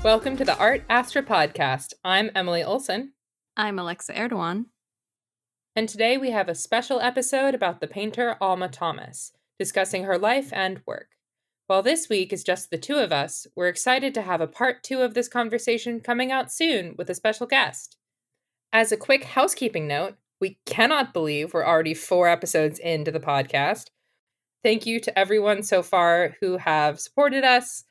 Welcome to the Art Astra podcast. I'm Emily Olson. I'm Alexa Erdogan. And today we have a special episode about the painter Alma Thomas, discussing her life and work. While this week is just the two of us, we're excited to have a part 2 of this conversation coming out soon with a special guest. As a quick housekeeping note, we cannot believe we're already 4 episodes into the podcast. Thank you to everyone so far who have supported us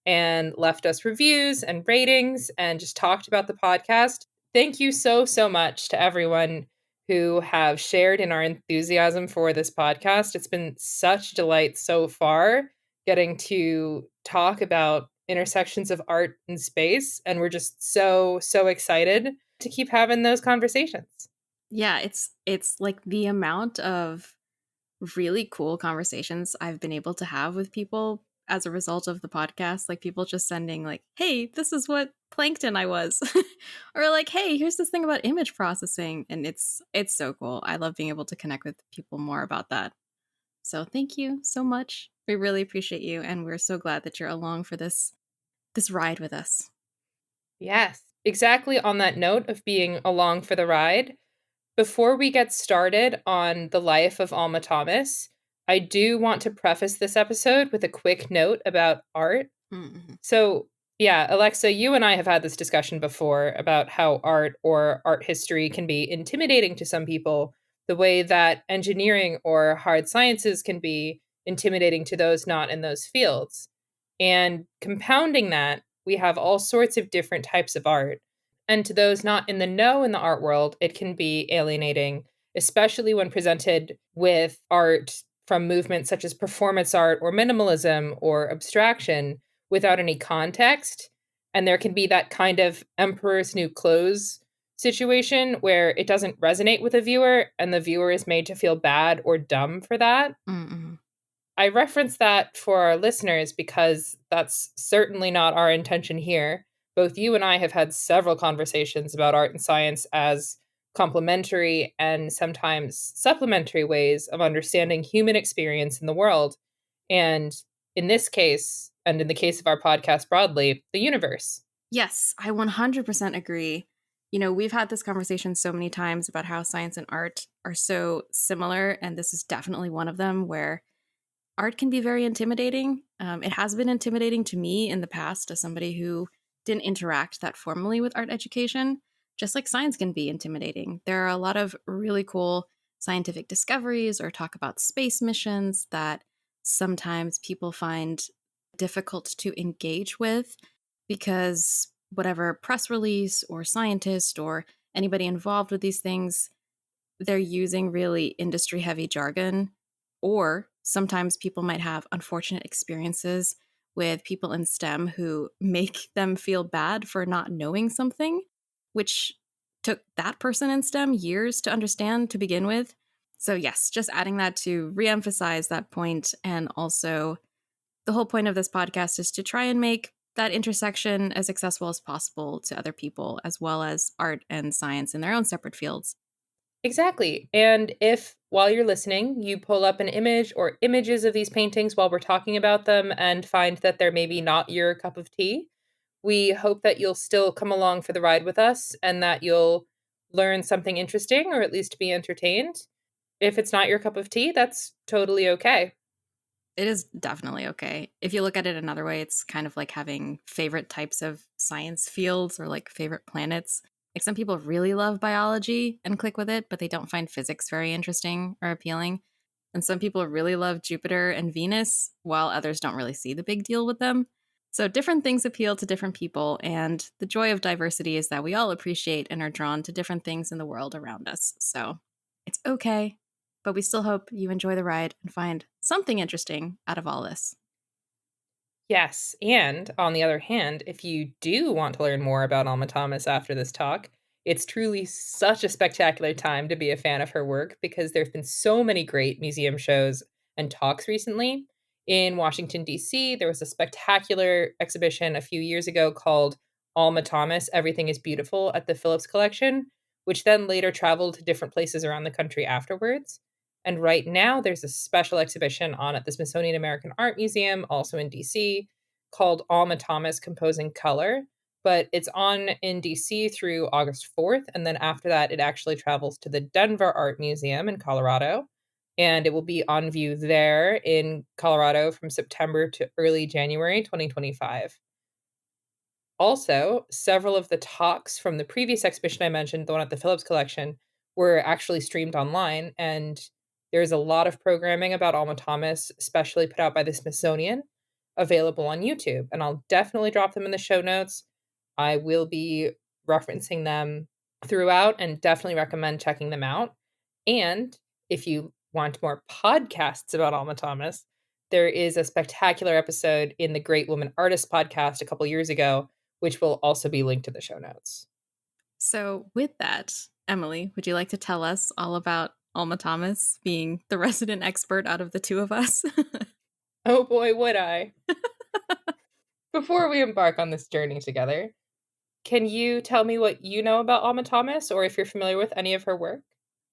and left us reviews and ratings and just talked about the podcast. Thank you so much to everyone who have shared in our enthusiasm for this podcast. It's been such a delight so far getting to talk about intersections of art and space, and we're just so excited to keep having those conversations. Yeah, it's like the amount of really cool conversations I've been able to have with people as a result of the podcast. Like people just sending like, "Hey, this is what plankton I was," or like, "Hey, here's this thing about image processing," and it's so cool. I love being able to connect with people more about that. So thank you so much. We really appreciate you, and we're so glad that you're along for this ride with us. Yes, exactly on that note of being along for the ride. Before we get started on the life of Alma Thomas, I do want to preface this episode with a quick note about art. Mm-hmm. So, yeah, Alexa, you and I have had this discussion before about how art or art history can be intimidating to some people, the way that engineering or hard sciences can be intimidating to those not in those fields. And compounding that, we have all sorts of different types of art. And to those not in the know in the art world, it can be alienating, especially when presented with art from movements such as performance art or minimalism or abstraction without any context. And there can be that kind of emperor's new clothes situation where it doesn't resonate with the viewer and the viewer is made to feel bad or dumb for that. Mm-hmm. I reference that for our listeners because that's certainly not our intention here. Both you and I have had several conversations about art and science as complementary and sometimes supplementary ways of understanding human experience in the world. And in this case, and in the case of our podcast broadly, the universe. Yes, I 100% agree. You know, we've had this conversation so many times about how science and art are so similar, and this is definitely one of them where art can be very intimidating. It has been intimidating to me in the past as somebody who didn't interact that formally with art education, just like science can be intimidating. There are a lot of really cool scientific discoveries or talk about space missions that sometimes people find difficult to engage with because whatever press release or scientist or anybody involved with these things, they're using really industry heavy jargon, or sometimes people might have unfortunate experiences with people in STEM who make them feel bad for not knowing something, which took that person in STEM years to understand to begin with. So, yes, just adding that to reemphasize that point. And also, the whole point of this podcast is to try and make that intersection as accessible as possible to other people, as well as art and science in their own separate fields. Exactly. And if while you're listening, you pull up an image or images of these paintings while we're talking about them and find that they're maybe not your cup of tea, we hope that you'll still come along for the ride with us and that you'll learn something interesting or at least be entertained. If it's not your cup of tea, that's totally okay. It is definitely okay. If you look at it another way, it's kind of like having favorite types of science fields or like favorite planets. Like some people really love biology and click with it, but they don't find physics very interesting or appealing. And some people really love Jupiter and Venus, while others don't really see the big deal with them. So different things appeal to different people, and the joy of diversity is that we all appreciate and are drawn to different things in the world around us. So it's okay, but we still hope you enjoy the ride and find something interesting out of all this. Yes, and on the other hand, if you do want to learn more about Alma Thomas after this talk, it's truly such a spectacular time to be a fan of her work because there have been so many great museum shows and talks recently. In Washington, D.C., there was a spectacular exhibition a few years ago called Alma Thomas, Everything is Beautiful at the Phillips Collection, which then later traveled to different places around the country afterwards. And right now, there's a special exhibition on at the Smithsonian American Art Museum, also in DC, called Alma Thomas Composing Color, but it's on in DC through August 4th. And then after that, it actually travels to the Denver Art Museum in Colorado. And it will be on view there in Colorado from September to early January 2025. Also, several of the talks from the previous exhibition I mentioned, the one at the Phillips Collection, were actually streamed online. And there's a lot of programming about Alma Thomas, especially put out by the Smithsonian, available on YouTube. And I'll definitely drop them in the show notes. I will be referencing them throughout and definitely recommend checking them out. And if you want more podcasts about Alma Thomas, there is a spectacular episode in the Great Woman Artist podcast a couple years ago, which will also be linked to the show notes. So, with that, Emily, would you like to tell us all about Alma Thomas being the resident expert out of the two of us? Oh boy, would I. Before we embark on this journey together, can you tell me what you know about Alma Thomas, or if you're familiar with any of her work?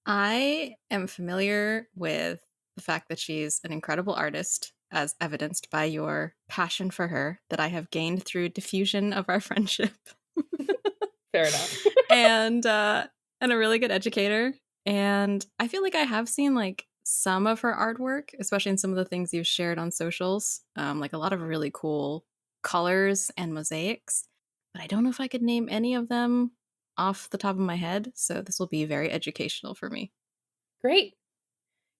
I am familiar with the fact that she's an incredible artist, as evidenced by your passion for her that I have gained through diffusion of our friendship. Fair enough. And a really good educator. And I feel like I have seen like some of her artwork, especially in some of the things you've shared on socials, like a lot of really cool colors and mosaics. But I don't know if I could name any of them off the top of my head. So this will be very educational for me. Great.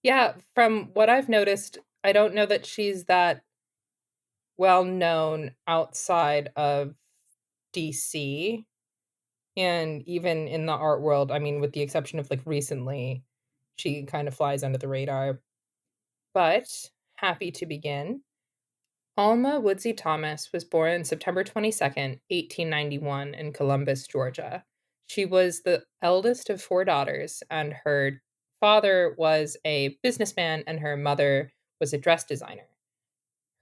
Yeah, from what I've noticed, I don't know that she's that well known outside of DC. And even in the art world, I mean, with the exception of like recently, she kind of flies under the radar. But happy to begin. Alma Woodsey Thomas was born September 22nd, 1891, in Columbus, Georgia. She was the eldest of four daughters, and her father was a businessman, and her mother was a dress designer.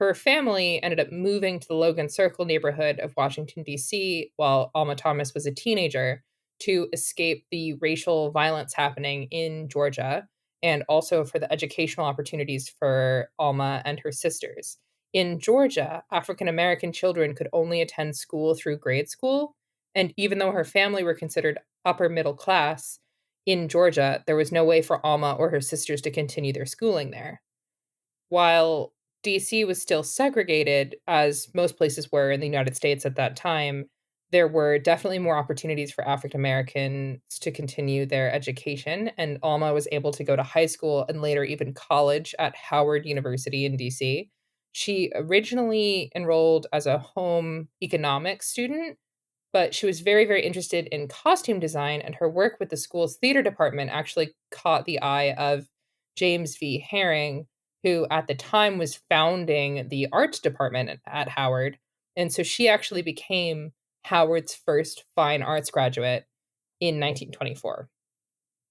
Her family ended up moving to the Logan Circle neighborhood of Washington, D.C., while Alma Thomas was a teenager to escape the racial violence happening in Georgia and also for the educational opportunities for Alma and her sisters. In Georgia, African American children could only attend school through grade school. And even though her family were considered upper middle class in Georgia, there was no way for Alma or her sisters to continue their schooling there. While DC was still segregated, as most places were in the United States at that time, there were definitely more opportunities for African Americans to continue their education. And Alma was able to go to high school and later even college at Howard University in DC. She originally enrolled as a home economics student, but she was very, very interested in costume design, and her work with the school's theater department actually caught the eye of James V. Herring, who at the time was founding the arts department at Howard. And so she actually became Howard's first fine arts graduate in 1924.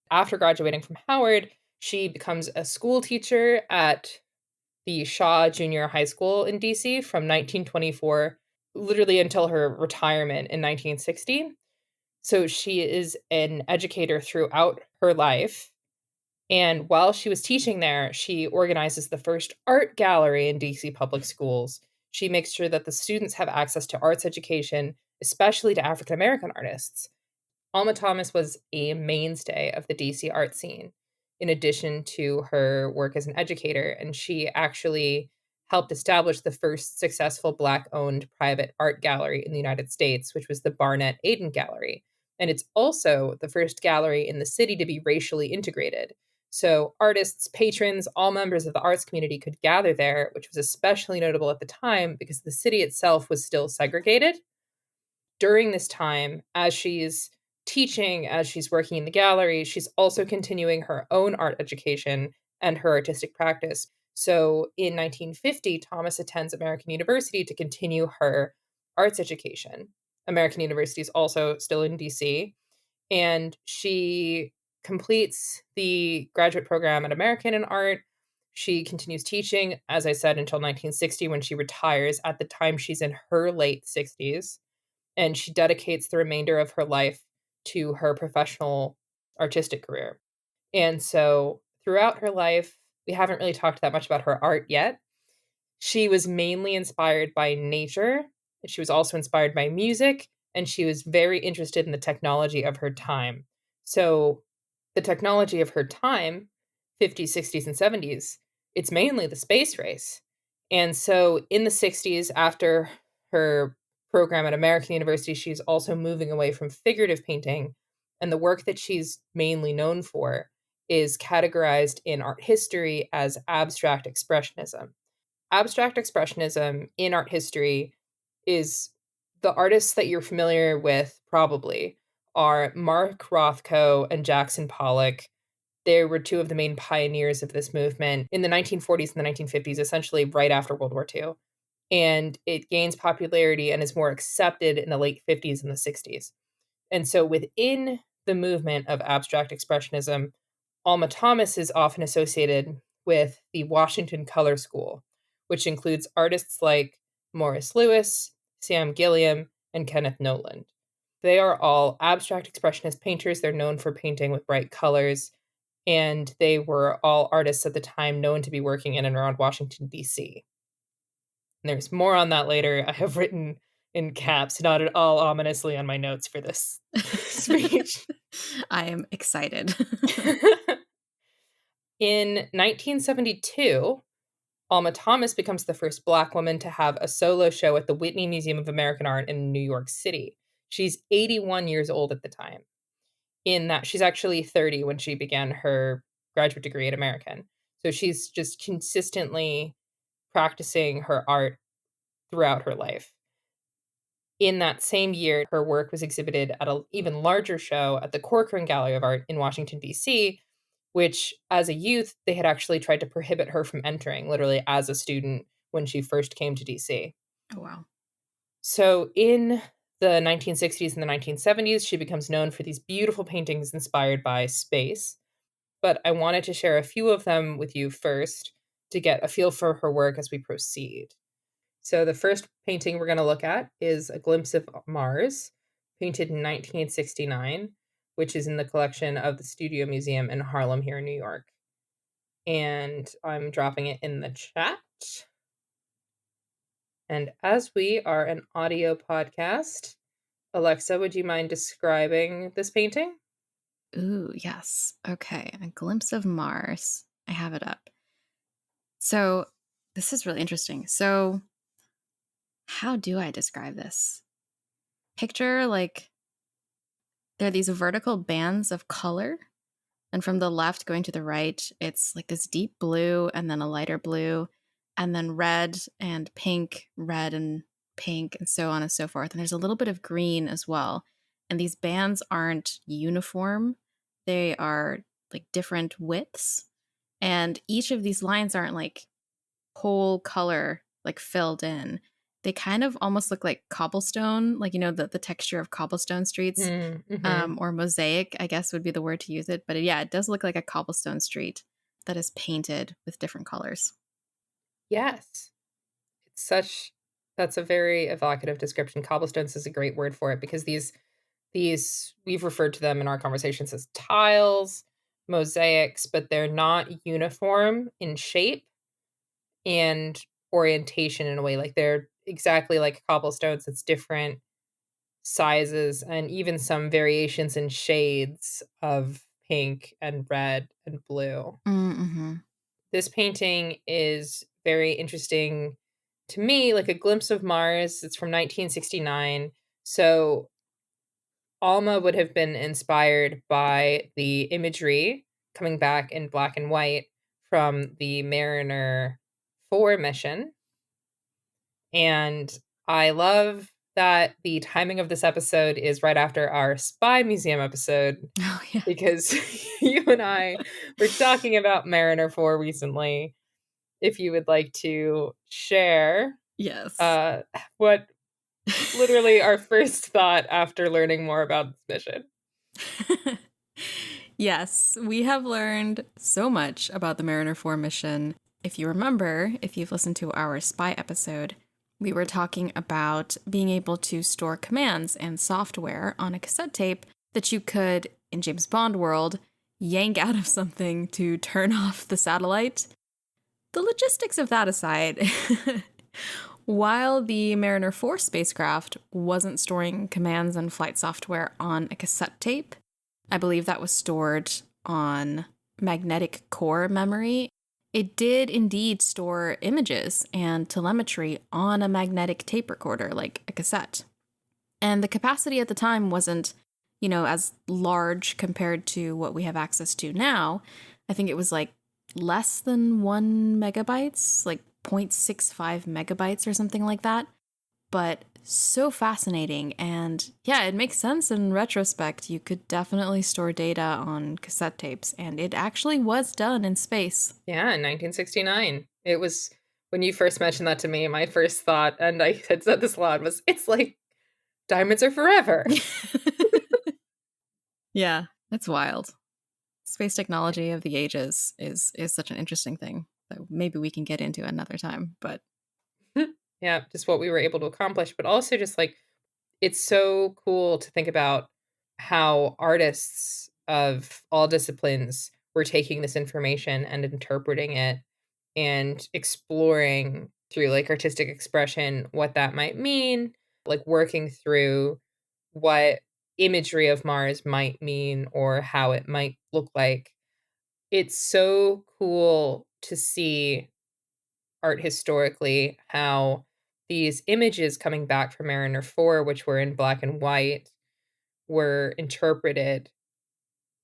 After graduating from Howard, she becomes a school teacher at the Shaw Junior High School in DC from 1924 literally until her retirement in 1960. So she is an educator throughout her life. And while she was teaching there, she organizes the first art gallery in DC public schools. She makes sure that the students have access to arts education, especially to African American artists. Alma Thomas was a mainstay of the DC art scene, in addition to her work as an educator, and she actually helped establish the first successful Black owned private art gallery in the United States, which was the Barnett Aiden Gallery. And it's also the first gallery in the city to be racially integrated. So, artists, patrons, all members of the arts community could gather there, which was especially notable at the time because the city itself was still segregated. During this time, as she's teaching, as she's working in the gallery, she's also continuing her own art education and her artistic practice. So in 1950, Thomas attends American University to continue her arts education. American University is also still in DC, and she completes the graduate program at American in art. She continues teaching, as I said, until 1960 when she retires. At the time, she's in her late 60s, and she dedicates the remainder of her life to her professional artistic career. And so throughout her life, we haven't really talked that much about her art yet. She was mainly inspired by nature. She was also inspired by music and she was very interested in the technology of her time. So, the technology of her time, 50s, 60s, and 70s, it's mainly the space race. And so, in the 60s, after her program at American University, she's also moving away from figurative painting. And the work that she's mainly known for is categorized in art history as abstract expressionism. Abstract expressionism in art history is the artists that you're familiar with probably are Mark Rothko and Jackson Pollock. They were two of the main pioneers of this movement in the 1940s and the 1950s, essentially right after World War II. And it gains popularity and is more accepted in the late 50s and the 60s. And so within the movement of abstract expressionism, Alma Thomas is often associated with the Washington Color School, which includes artists like Morris Louis, Sam Gilliam, and Kenneth Noland. They are all abstract expressionist painters. They're known for painting with bright colors, and they were all artists at the time known to be working in and around Washington, D.C. And there's more on that later. I have written in caps, not at all ominously on my notes for this speech. I am excited. In 1972, Alma Thomas becomes the first Black woman to have a solo show at the Whitney Museum of American Art in New York City. She's 81 years old at the time. In that, she's actually 30 when she began her graduate degree at American. So she's just consistently practicing her art throughout her life. In that same year, her work was exhibited at an even larger show at the Corcoran Gallery of Art in Washington, D.C., which, as a youth, they had actually tried to prohibit her from entering, literally as a student, when she first came to DC. Oh, wow. So in the 1960s and the 1970s, she becomes known for these beautiful paintings inspired by space. But I wanted to share a few of them with you first to get a feel for her work as we proceed. So the first painting we're going to look at is A Glimpse of Mars, painted in 1969, which is in the collection of the Studio Museum in Harlem here in New York. And I'm dropping it in the chat. And as we are an audio podcast, Alexa, would you mind describing this painting? Ooh, yes. Okay. A Glimpse of Mars. I have it up. So this is really interesting. So how do I describe this? Picture like there are these vertical bands of color. And from the left going to the right, it's like this deep blue and then a lighter blue, and then red and pink, red and pink, and so on and so forth. And there's a little bit of green as well. And these bands aren't uniform, they are like different widths. And each of these lines aren't like whole color, like filled in. They kind of almost look like cobblestone, like, the texture of cobblestone streets. Mm-hmm. Or mosaic, I guess would be the word to use it. But yeah, it does look like a cobblestone street that is painted with different colors. Yes. That's a very evocative description. Cobblestones is a great word for it because these we've referred to them in our conversations as tiles, mosaics, but they're not uniform in shape and orientation in a way. Like they're exactly like cobblestones. It's different sizes and even some variations in shades of pink and red and blue. Mm-hmm. This painting is very interesting to me, like A Glimpse of Mars. It's from 1969. So Alma would have been inspired by the imagery coming back in black and white from the Mariner 4 mission. And I love that the timing of this episode is right after our Spy Museum episode. Oh, yeah. Because you and I were talking about Mariner 4 recently. If you would like to share Yes. what literally our first thought after learning more about this mission. Yes, we have learned so much about the Mariner 4 mission. If you remember, if you've listened to our spy episode, we were talking about being able to store commands and software on a cassette tape that you could, in James Bond world, yank out of something to turn off the satellite. The logistics of that aside, While the Mariner 4 spacecraft wasn't storing commands and flight software on a cassette tape, I believe that was stored on magnetic core memory. It did indeed store images and telemetry on a magnetic tape recorder, like a cassette. And the capacity at the time wasn't, as large compared to what we have access to now. I think it was like less than 1 megabytes, like 0.65 megabytes or something like that. But so fascinating. And yeah, it makes sense in retrospect. You could definitely store data on cassette tapes, and it actually was done in space. Yeah, in 1969. It was when you first mentioned that to me, my first thought, and I had said this a lot, was it's like diamonds are forever. Yeah, it's wild. Space technology of the ages is such an interesting thing that maybe we can get into another time. But Yeah, just what we were able to accomplish, but also just like it's so cool to think about how artists of all disciplines were taking this information and interpreting it and exploring through like artistic expression what that might mean, like working through what imagery of Mars might mean or how it might look like. It's so cool to see art historically how these images coming back from Mariner 4, which were in black and white, were interpreted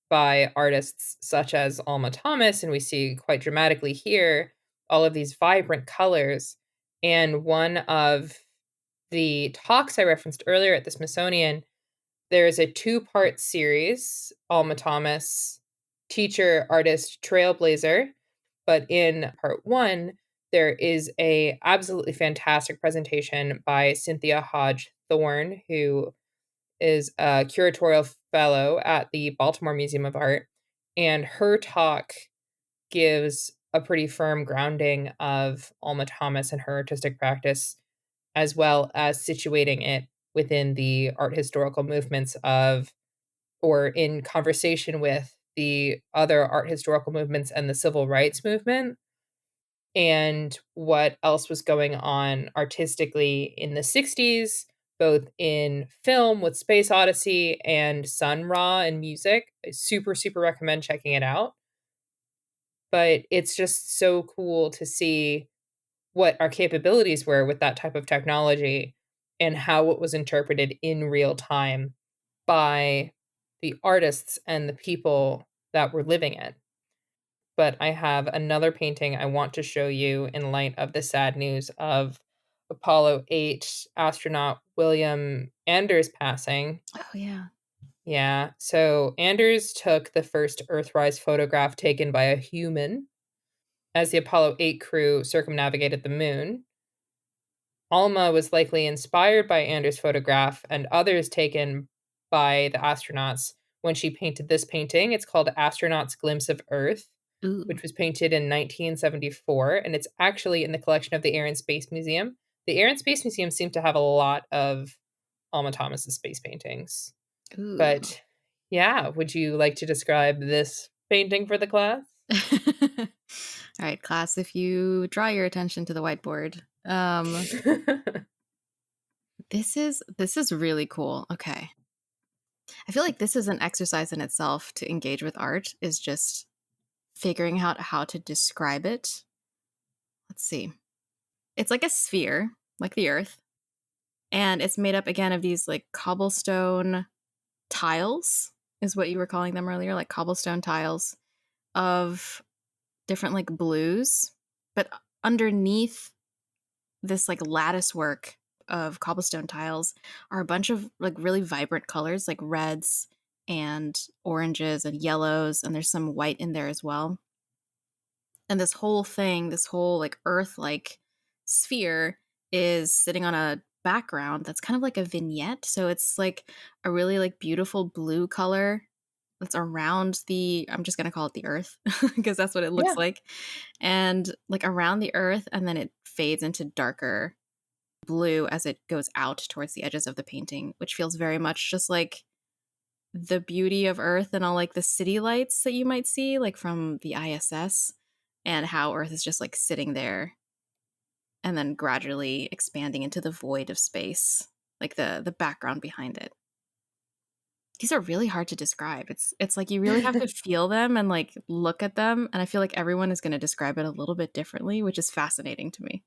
by artists such as Alma Thomas, and we see quite dramatically here all of these vibrant colors. And one of the talks I referenced earlier at the Smithsonian, there is a two-part series, Alma Thomas, teacher, artist, trailblazer. But in part one, there is a absolutely fantastic presentation by Cynthia Hodge Thorne, who is a curatorial fellow at the Baltimore Museum of Art, and her talk gives a pretty firm grounding of Alma Thomas and her artistic practice, as well as situating it within the art historical movements of, or in conversation with the other art historical movements and the civil rights movement, and what else was going on artistically in the 60s, both in film with Space Odyssey and Sun Ra in music. I super, super recommend checking it out. But it's just so cool to see what our capabilities were with that type of technology and how it was interpreted in real time by the artists and the people that were living it. But I have another painting I want to show you in light of the sad news of Apollo 8 astronaut William Anders passing. oh yeah. Yeah, so Anders took the first Earthrise photograph taken by a human as the Apollo 8 crew circumnavigated the moon. Alma was likely inspired by Anders' photograph and others taken by the astronauts when she painted this painting. It's called Astronaut's Glimpse of Earth, Ooh. which was painted in 1974, and it's actually in the collection of the Air and Space Museum. The Air and Space Museum seem to have a lot of Alma Thomas's space paintings. Ooh. But yeah, would you like to describe this painting for the class? All right, class, if you draw your attention to the whiteboard. This is really cool. Okay. I feel like this is an exercise in itself to engage with art, is just figuring out how to describe it. Let's see. It's like a sphere, like the earth, and it's made up again of these like cobblestone tiles, is what you were calling them earlier, like cobblestone tiles of different like blues, but underneath this like lattice work of cobblestone tiles are a bunch of like really vibrant colors, like reds and oranges and yellows, and there's some white in there as well. And this whole thing, this whole like earth like sphere is sitting on a background that's kind of like a vignette. So it's like a really like beautiful blue color that's around the, I'm just going to call it the earth because that's what it looks Yeah. like. And like around the earth, and then it fades into darker blue as it goes out towards the edges of the painting, which feels very much just like the beauty of earth and all like the city lights that you might see like from the ISS, and how earth is just like sitting there and then gradually expanding into the void of space, like the background behind it. These are really hard to describe. It's like you really have to feel them and like look at them, and I feel like everyone is going to describe it a little bit differently, which is fascinating to me.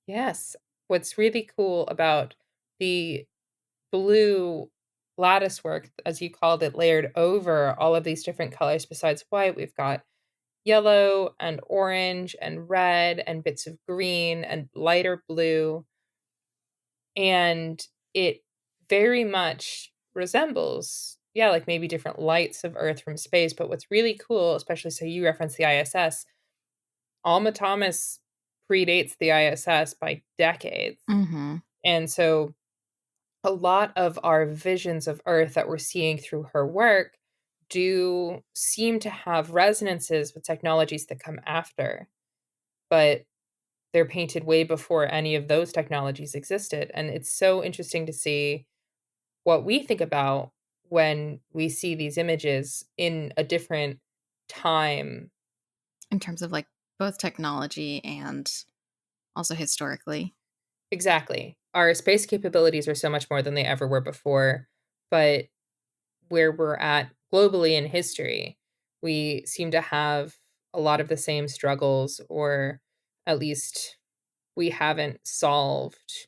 Yes. What's really cool about the blue lattice work, as you called it, layered over all of these different colors besides white, we've got yellow and orange and red and bits of green and lighter blue. And it very much resembles, yeah, like maybe different lights of Earth from space. But what's really cool, especially so you reference the ISS, Alma Thomas predates the ISS by decades. Mm-hmm. And so a lot of our visions of Earth that we're seeing through her work do seem to have resonances with technologies that come after, but they're painted way before any of those technologies existed. And it's so interesting to see what we think about when we see these images in a different time. In terms of like both technology and also historically. Exactly. Our space capabilities are so much more than they ever were before, but where we're at globally in history, we seem to have a lot of the same struggles, or at least we haven't solved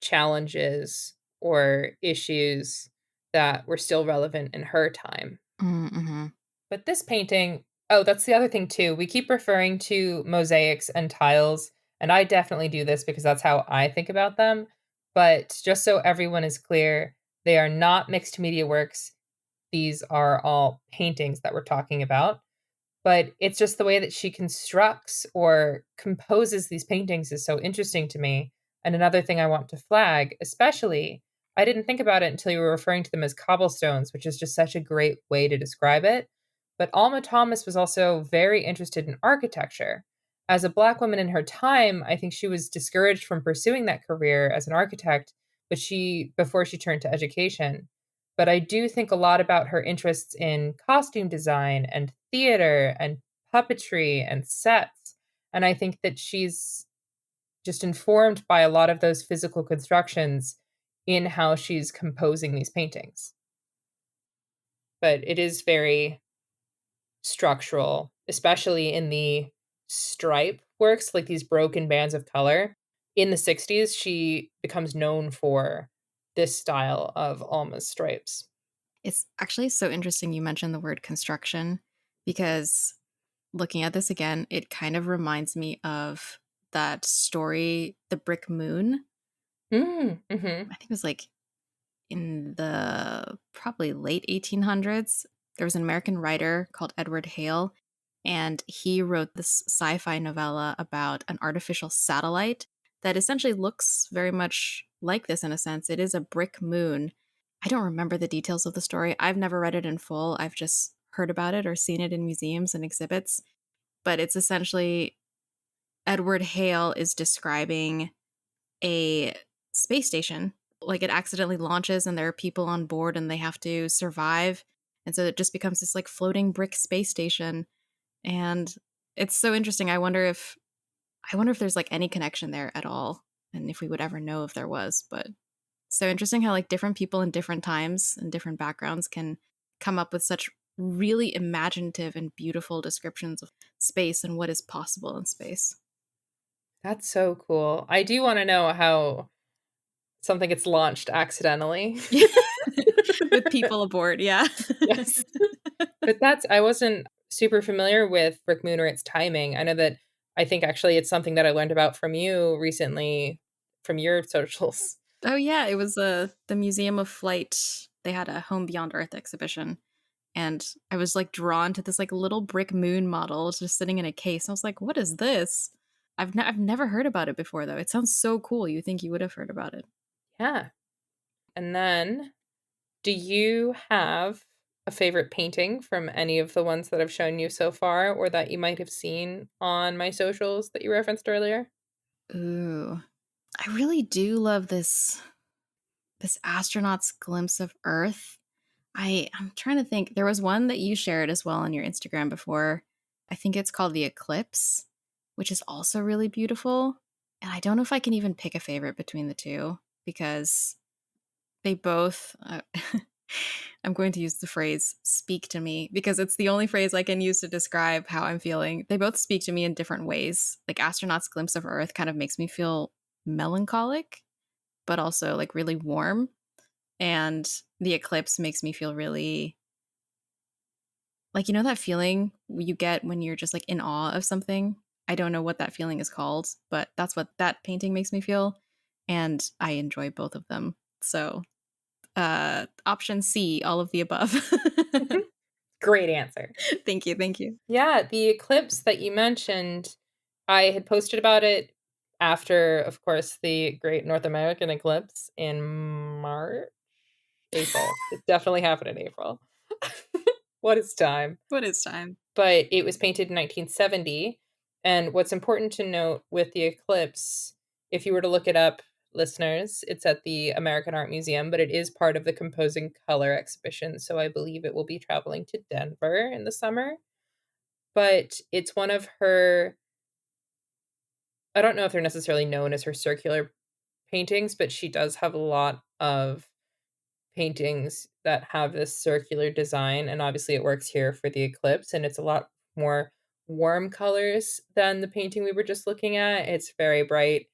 challenges or issues that were still relevant in her time. Mm-hmm. But this painting, oh, that's the other thing too. We keep referring to mosaics and tiles, and I definitely do this because that's how I think about them. But just so everyone is clear, they are not mixed media works. These are all paintings that we're talking about. But it's just the way that she constructs or composes these paintings is so interesting to me. And another thing I want to flag, especially, I didn't think about it until you were referring to them as cobblestones, which is just such a great way to describe it. But Alma Thomas was also very interested in architecture. As a Black woman in her time, I think she was discouraged from pursuing that career as an architect, before she turned to education. But I do think a lot about her interests in costume design and theater and puppetry and sets. And I think that she's just informed by a lot of those physical constructions in how she's composing these paintings. But it is very structural, especially in the stripe works, like these broken bands of color. In the 60s, she becomes known for this style of Alma's stripes. It's actually so interesting you mentioned the word construction because looking at this again, it kind of reminds me of that story, The Brick Moon. Mm-hmm. I think it was like in the probably late 1800s. There was an American writer called Edward Hale, and he wrote this sci fi novella about an artificial satellite that essentially looks very much like this in a sense. It is a brick moon. I don't remember the details of the story. I've never read it in full. I've just heard about it or seen it in museums and exhibits. But it's essentially Edward Hale is describing a space station. Like it accidentally launches and there are people on board and they have to survive. And so it just becomes this like floating brick space station. And it's so interesting. I wonder if there's like any connection there at all and if we would ever know if there was. But so interesting how like different people in different times and different backgrounds can come up with such really imaginative and beautiful descriptions of space and what is possible in space. That's so cool. I do want to know how something gets launched accidentally. With people aboard, yeah. Yes. But I wasn't super familiar with Brick Moon or its timing. I know that I think actually it's something that I learned about from you recently from your socials. Oh yeah, it was the Museum of Flight. They had a Home Beyond Earth exhibition, and I was like drawn to this like little brick moon model just sitting in a case. I was like, "What is this?" I've never heard about it before though. It sounds so cool. You think you would have heard about it? Yeah. And then, do you have a favorite painting from any of the ones that I've shown you so far or that you might have seen on my socials that you referenced earlier? Ooh, I really do love this astronaut's glimpse of Earth. I'm trying to think. There was one that you shared as well on your Instagram before. I think it's called The Eclipse, which is also really beautiful. And I don't know if I can even pick a favorite between the two because they both, I'm going to use the phrase speak to me because it's the only phrase I can use to describe how I'm feeling. They both speak to me in different ways. Like Astronaut's Glimpse of Earth kind of makes me feel melancholic, but also like really warm. And The Eclipse makes me feel really like, you know, that feeling you get when you're just like in awe of something. I don't know what that feeling is called, but that's what that painting makes me feel. And I enjoy both of them. So, option C, all of the above. Great answer. Thank you. Thank you. Yeah, the eclipse that you mentioned, I had posted about it after, of course, the great North American eclipse in March, April. It definitely happened in April. What is time? What is time? But it was painted in 1970. And what's important to note with the eclipse, if you were to look it up, listeners, it's at the American Art Museum, but it is part of the Composing Color exhibition. So I believe it will be traveling to Denver in the summer. But it's one of her, I don't know if they're necessarily known as her circular paintings, but she does have a lot of paintings that have this circular design, and obviously it works here for the eclipse, and it's a lot more warm colors than the painting we were just looking at. It's very bright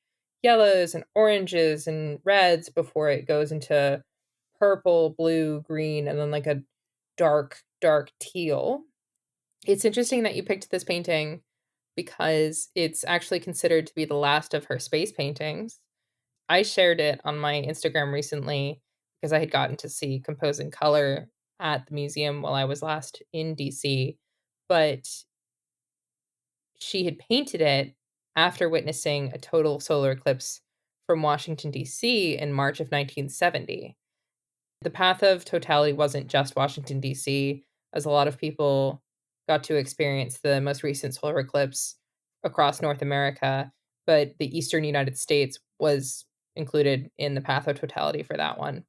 yellows and oranges and reds before it goes into purple, blue, green, and then like a dark teal. It's interesting that you picked this painting because it's actually considered to be the last of her space paintings. I shared it on my Instagram recently because I had gotten to see Compose in Color at the museum while I was last in DC, but she had painted it after witnessing a total solar eclipse from Washington, DC in March of 1970. The path of totality wasn't just Washington, D.C., as a lot of people got to experience the most recent solar eclipse across North America, but the eastern United States was included in the path of totality for that one.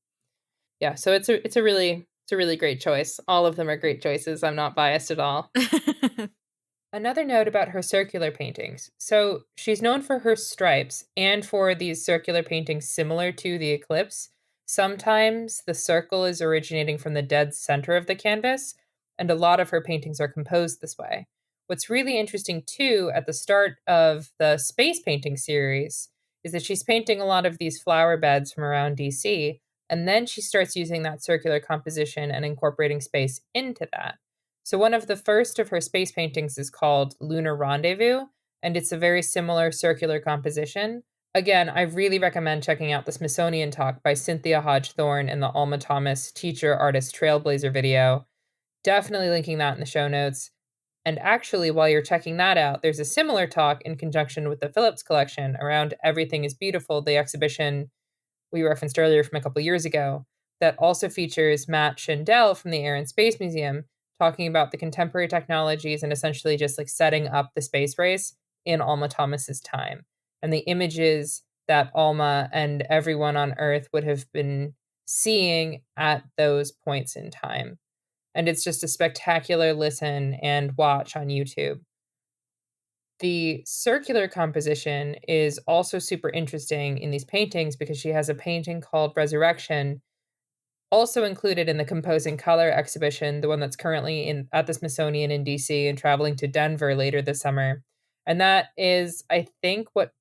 Yeah, so it's a really great choice. All of them are great choices. I'm not biased at all. Another note about her circular paintings. So, she's known for her stripes and for these circular paintings similar to the eclipse. Sometimes the circle is originating from the dead center of the canvas, and a lot of her paintings are composed this way. What's really interesting, too, at the start of the space painting series is that she's painting a lot of these flower beds from around DC, and then she starts using that circular composition and incorporating space into that. So, one of the first of her space paintings is called Lunar Rendezvous, and it's a very similar circular composition. Again, I really recommend checking out the Smithsonian talk by Cynthia Hodge Thorne in the Alma Thomas Teacher Artist Trailblazer video. Definitely linking that in the show notes. And actually, while you're checking that out, there's a similar talk in conjunction with the Phillips collection around Everything is Beautiful, the exhibition we referenced earlier from a couple years ago, that also features Matt Schindel from the Air and Space Museum talking about the contemporary technologies and essentially just like setting up the space race in Alma Thomas's time. And the images that Alma and everyone on Earth would have been seeing at those points in time. And it's just a spectacular listen and watch on YouTube. The circular composition is also super interesting in these paintings because she has a painting called Resurrection, also included in the Composing Color exhibition, the one that's currently in at the Smithsonian in DC and traveling to Denver later this summer. And that is, I think, what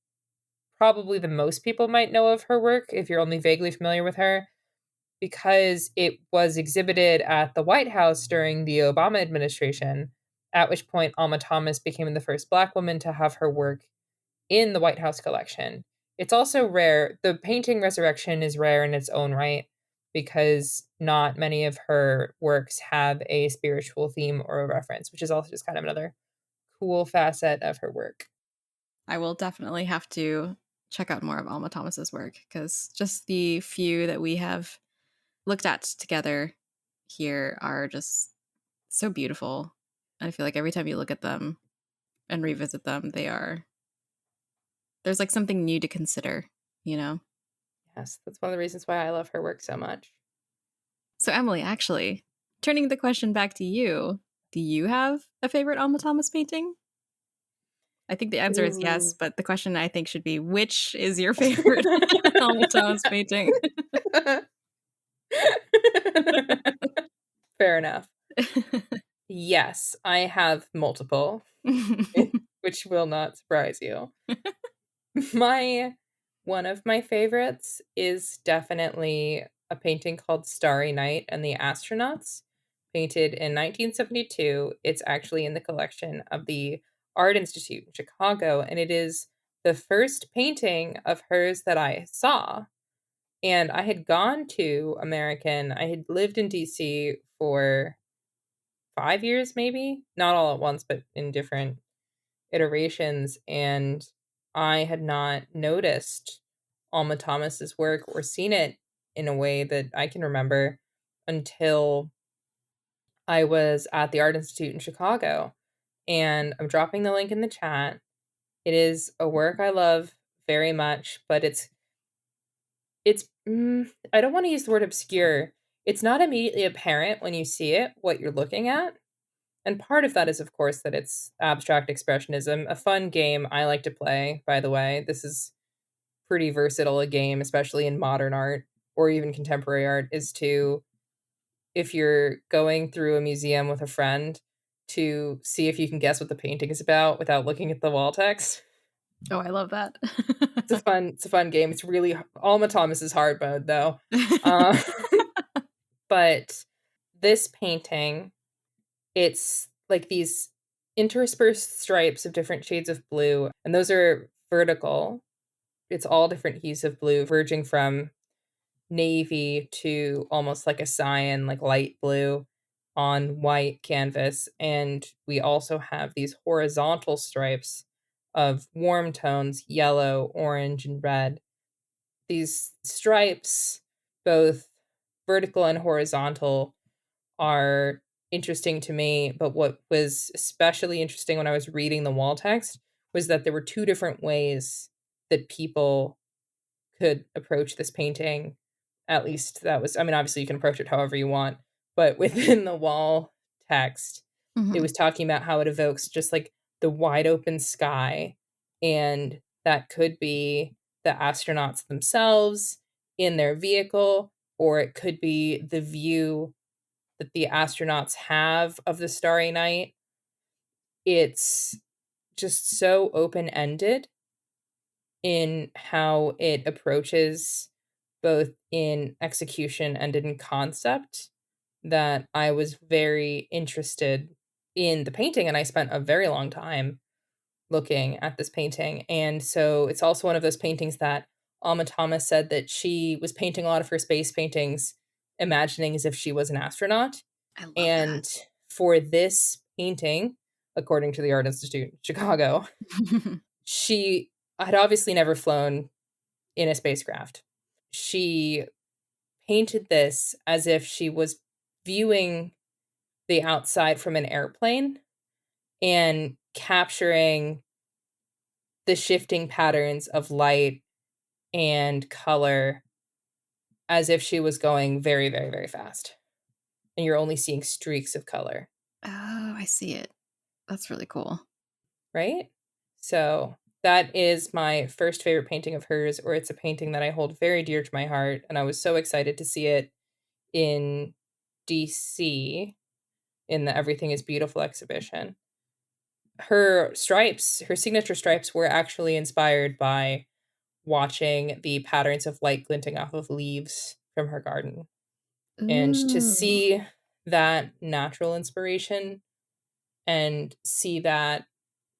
probably the most people might know of her work if you're only vaguely familiar with her, because it was exhibited at the White House during the Obama administration, at which point Alma Thomas became the first Black woman to have her work in the White House collection. It's also rare. The painting Resurrection is rare in its own right because not many of her works have a spiritual theme or a reference, which is also just kind of another cool facet of her work. I will definitely have to check out more of Alma Thomas's work because just the few that we have looked at together here are just so beautiful. I feel like every time you look at them and revisit them, there's like something new to consider, you know? Yes, that's one of the reasons why I love her work so much. So, Emily, actually, turning the question back to you, do you have a favorite Alma Thomas painting? I think the answer is yes, Ooh. but the question I think should be, which is your favorite Alma Thomas painting? Fair enough. Yes, I have multiple, which will not surprise you. My one of my favorites is definitely a painting called Starry Night and the Astronauts, painted in 1972. It's actually in the collection of the Art Institute in Chicago, and it is the first painting of hers that I saw. And I had gone to American. I had lived in DC for 5 years maybe, not all at once, but in different iterations, and I had not noticed Alma Thomas's work or seen it in a way that I can remember until I was at the Art Institute in Chicago. And I'm dropping the link in the chat. It is a work I love very much, but I don't want to use the word obscure. It's not immediately apparent when you see it what you're looking at. And part of that is, of course, that it's abstract expressionism, a fun game I like to play, by the way. This is pretty versatile a game, especially in modern art or even contemporary art, is to, if you're going through a museum with a friend, to see if you can guess what the painting is about without looking at the wall text. Oh, I love that. It's a fun game. It's really Alma Thomas is hard mode though. Uh, but this painting, it's like these interspersed stripes of different shades of blue, and those are vertical. It's all different hues of blue, verging from navy to almost like a cyan, like light blue on white canvas. And we also have these horizontal stripes of warm tones, yellow, orange, and red. These stripes, both vertical and horizontal, are interesting to me, but what was especially interesting when I was reading the wall text was that there were two different ways that people could approach this painting. At least that was, I mean, obviously you can approach it however you want, but within the wall text, it Mhm. was talking about how it evokes just like the wide open sky, and that could be the astronauts themselves in their vehicle, or it could be the view that the astronauts have of the starry night. It's just so open-ended in how it approaches both in execution and in concept that I was very interested in the painting, and I spent a very long time looking at this painting. And so it's also one of those paintings that Alma Thomas said that she was painting a lot of her space paintings imagining as if she was an astronaut. I love And for this painting, according to the Art Institute in Chicago, that. she had obviously never flown in a spacecraft. She painted this as if she was viewing the outside from an airplane and capturing the shifting patterns of light and color as if she was going very, very, very fast. And you're only seeing streaks of color, Oh, I see it. That's really cool. right? So that is my first favorite painting of hers, or it's a painting that I hold very dear to my heart. And I was so excited to see it in DC in the Everything is Beautiful exhibition. Her stripes, her signature stripes, were actually inspired by watching the patterns of light glinting off of leaves from her garden. And to Ooh. see that natural inspiration and see that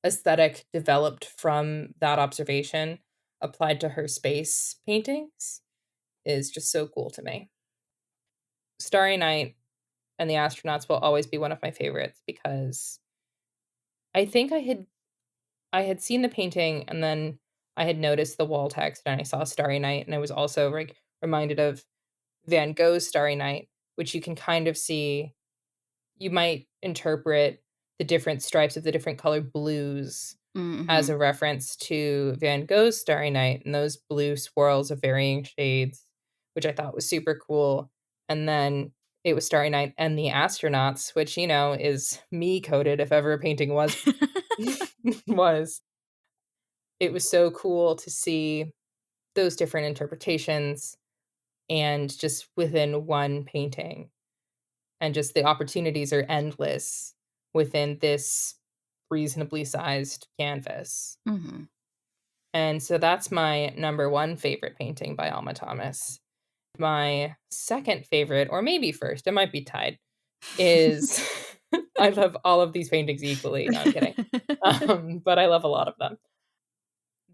aesthetic developed from that observation applied to her space paintings is just so cool to me. Starry Night and the Astronauts will always be one of my favorites because I think I had seen the painting, and then I had noticed the wall text, and I saw Starry Night, and I was also like reminded of Van Gogh's Starry Night, which you can kind of see. You might interpret the different stripes of the different colored blues as Mhm. a reference to Van Gogh's Starry Night and those blue swirls of varying shades, which I thought was super cool. And then it was Starry Night and the Astronauts, which, is me coded if ever a painting was was. it was so cool to see those different interpretations and just within one painting. And just the opportunities are endless within this reasonably sized canvas. Hmm. And so that's my number one favorite painting by Alma Thomas. My second favorite, or maybe first, it might be tied, is I love all of these paintings equally. No, I'm kidding. But I love a lot of them.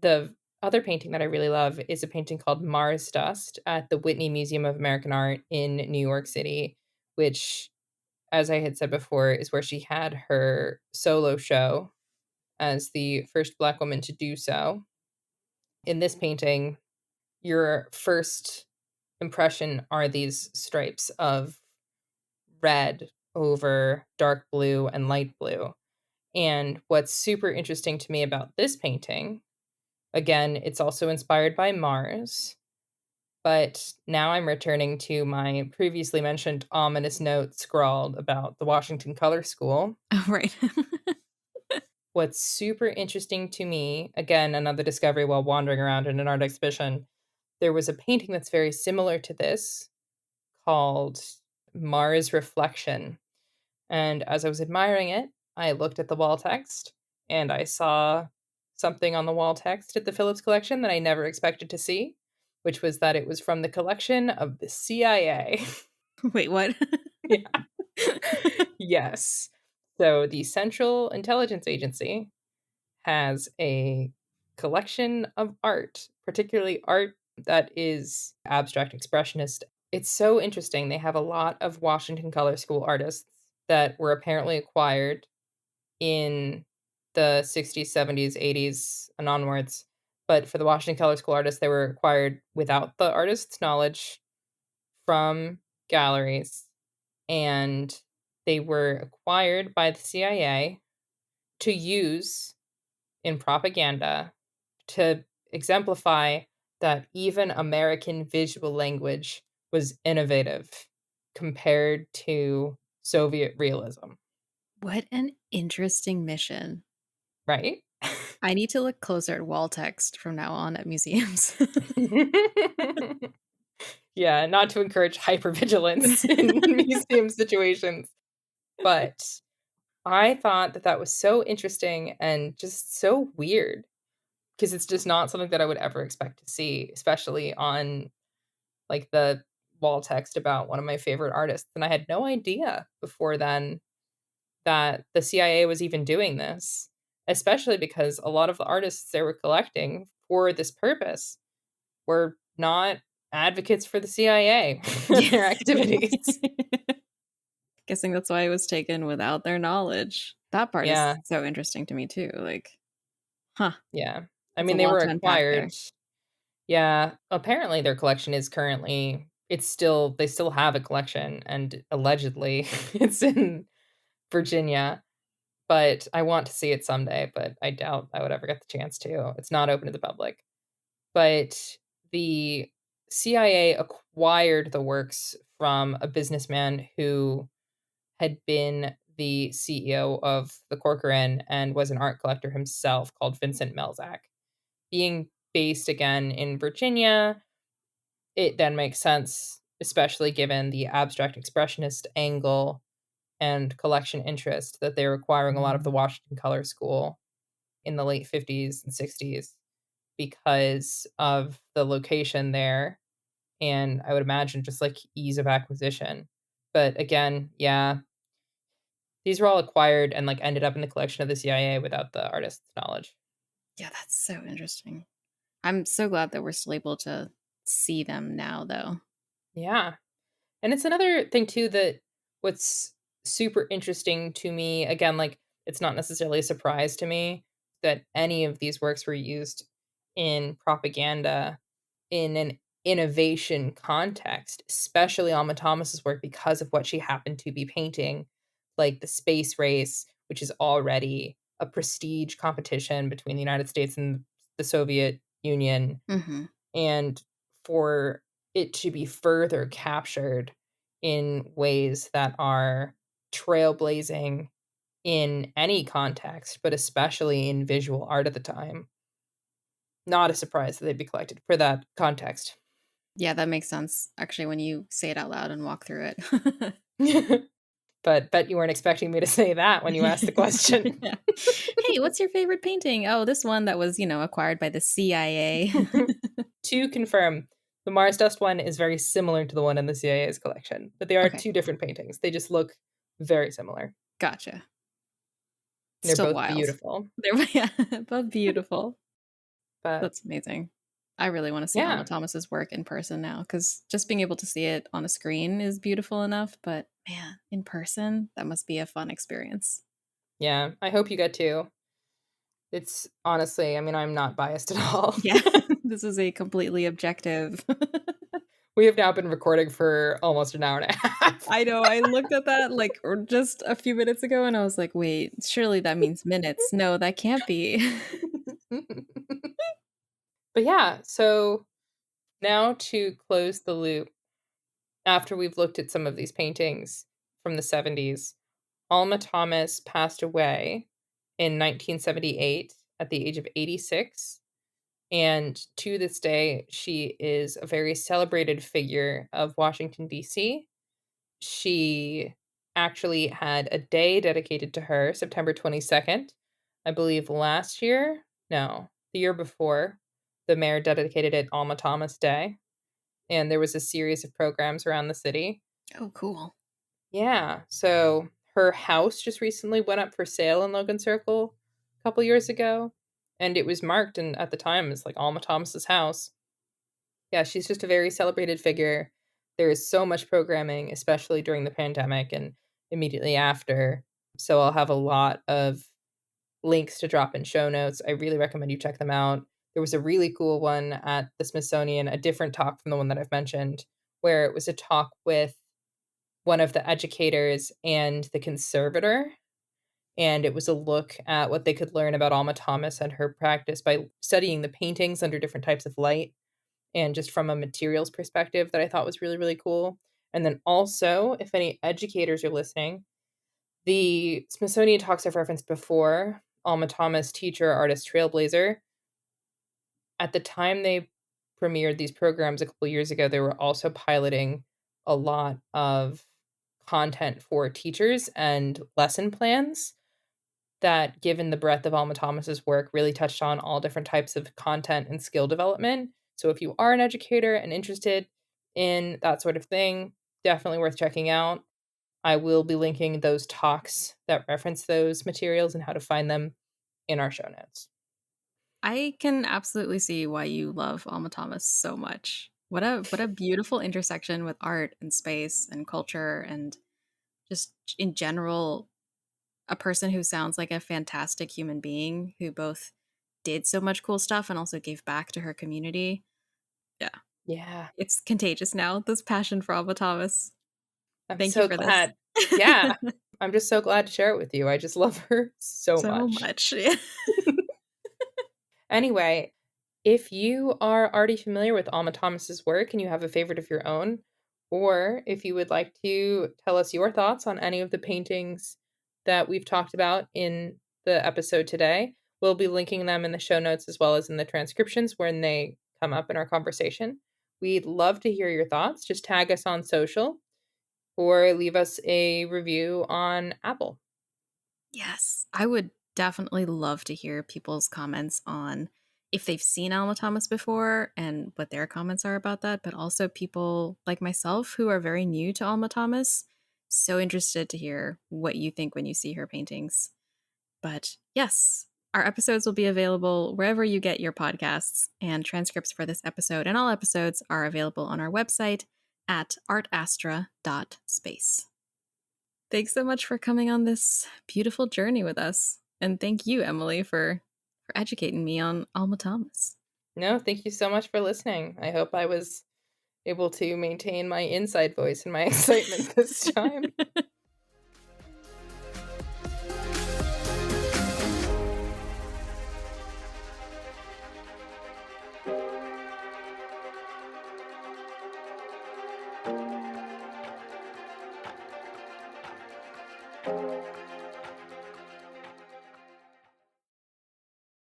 The other painting that I really love is a painting called Mars Dust at the Whitney Museum of American Art in New York City, which, as I had said before, is where she had her solo show as the first Black woman to do so. In this painting, your first impression are these stripes of red over dark blue and light blue. And what's super interesting to me about this painting, again, it's also inspired by Mars, but now I'm returning to my previously mentioned ominous note scrawled about the Washington Color School. Oh, right. What's super interesting to me, again, another discovery while wandering around in an art exhibition, there was a painting that's very similar to this called Mars Reflection. And as I was admiring it, I looked at the wall text and I saw something on the wall text at the Phillips collection that I never expected to see, which was that it was from the collection of the CIA. Wait, what? Yeah. Yes. So the Central Intelligence Agency has a collection of art, particularly art that is abstract expressionist. It's so interesting. They have a lot of Washington Color School artists that were apparently acquired in the 60s, 70s, 80s, and onwards. But for the Washington Color School artists, they were acquired without the artist's knowledge from galleries. And they were acquired by the CIA to use in propaganda to exemplify that even American visual language was innovative compared to Soviet realism, What an interesting mission. right? I need to look closer at wall text from now on at museums. Yeah, not to encourage hypervigilance in museum situations, but I thought that that was so interesting and just so weird because it's just not something that I would ever expect to see, especially on like the wall text about one of my favorite artists. And I had no idea before then that the CIA was even doing this, especially because a lot of the artists they were collecting for this purpose were not advocates for the CIA and Yeah. their activities. Guessing that's why it was taken without their knowledge. That part is Yeah, so interesting to me too. Like, huh, yeah. I that's a mean, they lot were to unpack there. acquired. Yeah, apparently their collection is currently it's still they still have a collection and allegedly it's in Virginia, but I want to see it someday, but I doubt I would ever get the chance to. It's not open to the public. But the CIA acquired the works from a businessman who had been the CEO of the Corcoran and was an art collector himself called Vincent Melzack. Being based again in Virginia, it then makes sense, especially given the abstract expressionist angle and collection interest that they're acquiring a lot of the Washington Color School in the late 50s and 60s because of the location there, and I would imagine just, like, ease of acquisition. But again, yeah, these were all acquired and, like, ended up in the collection of the CIA without the artist's knowledge. Yeah, that's so interesting. I'm so glad that we're still able to see them now, though. Yeah. And it's another thing too that what's super interesting to me, again, like it's not necessarily a surprise to me that any of these works were used in propaganda in an innovation context, especially Alma Thomas's work because of what she happened to be painting, like the space race, which is already a prestige competition between the United States and the Soviet Union, Hmm. and for it to be further captured in ways that are trailblazing in any context, but especially in visual art at the time, not a surprise that they'd be collected for that context. Yeah, that makes sense, actually, when you say it out loud and walk through it. But bet you weren't expecting me to say that when you asked the question. Yeah. Hey, what's your favorite painting? Oh, this one that was, acquired by the CIA. To confirm, the Mars Dust one is very similar to the one in the CIA's collection, but they are Okay, two different paintings. They just look very similar. gotcha. They're Still both wild. beautiful. They're yeah, both beautiful. But That's amazing. I really want to see Alma yeah, Thomas's work in person now because just being able to see it on a screen is beautiful enough. But man, in person, that must be a fun experience. yeah, I hope you get to. It's honestly, I mean, I'm not biased at all. Yeah, this is a completely objective. We have now been recording for almost an hour and a half. I know. I looked at that or just a few minutes ago and I was like, wait, surely that means minutes. No, that can't be. But yeah, so now to close the loop, after we've looked at some of these paintings from the 70s, Alma Thomas passed away in 1978 at the age of 86. And to this day, she is a very celebrated figure of Washington, D.C. She actually had a day dedicated to her, September 22nd. I believe last year, no, the year before, the mayor dedicated it Alma Thomas Day. And there was a series of programs around the city. Oh, cool. Yeah. So her house just recently went up for sale in Logan Circle a couple years ago. And it was marked, and at the time, it's like Alma Thomas's house. Yeah, she's just a very celebrated figure. There is so much programming, especially during the pandemic and immediately after. So I'll have a lot of links to drop in show notes. I really recommend you check them out. There was a really cool one at the Smithsonian, a different talk from the one that I've mentioned, where it was a talk with one of the educators and the conservator. And it was a look at what they could learn about Alma Thomas and her practice by studying the paintings under different types of light and just from a materials perspective that I thought was really, really cool. And then also, if any educators are listening, the Smithsonian talks I've referenced before, Alma Thomas, teacher, artist, trailblazer. At the time they premiered these programs a couple years ago, they were also piloting a lot of content for teachers and lesson plans that, given the breadth of Alma Thomas's work, really touched on all different types of content and skill development. So if you are an educator and interested in that sort of thing, definitely worth checking out. I will be linking those talks that reference those materials and how to find them in our show notes. I can absolutely see why you love Alma Thomas so much. What a beautiful intersection with art and space and culture and just in general a person who sounds like a fantastic human being who both did so much cool stuff and also gave back to her community. Yeah, Yeah, it's contagious now. This passion for Alma Thomas. I'm Thank you so for this. glad. Yeah, I'm just so glad to share it with you. I just love her so So much. much. Anyway, if you are already familiar with Alma Thomas's work and you have a favorite of your own, or if you would like to tell us your thoughts on any of the paintings that we've talked about in the episode today, we'll be linking them in the show notes as well as in the transcriptions when they come up in our conversation. We'd love to hear your thoughts. Just tag us on social or leave us a review on Apple. Yes, I would definitely love to hear people's comments on if they've seen Alma Thomas before and what their comments are about that, but also people like myself who are very new to Alma Thomas. So interested to hear what you think when you see her paintings. But yes, our episodes will be available wherever you get your podcasts, and transcripts for this episode and all episodes are available on our website at artastra.space. Thanks so much for coming on this beautiful journey with us. And thank you, Emily, for educating me on Alma Thomas. No, thank you so much for listening. I hope I was able to maintain my inside voice and my excitement this time.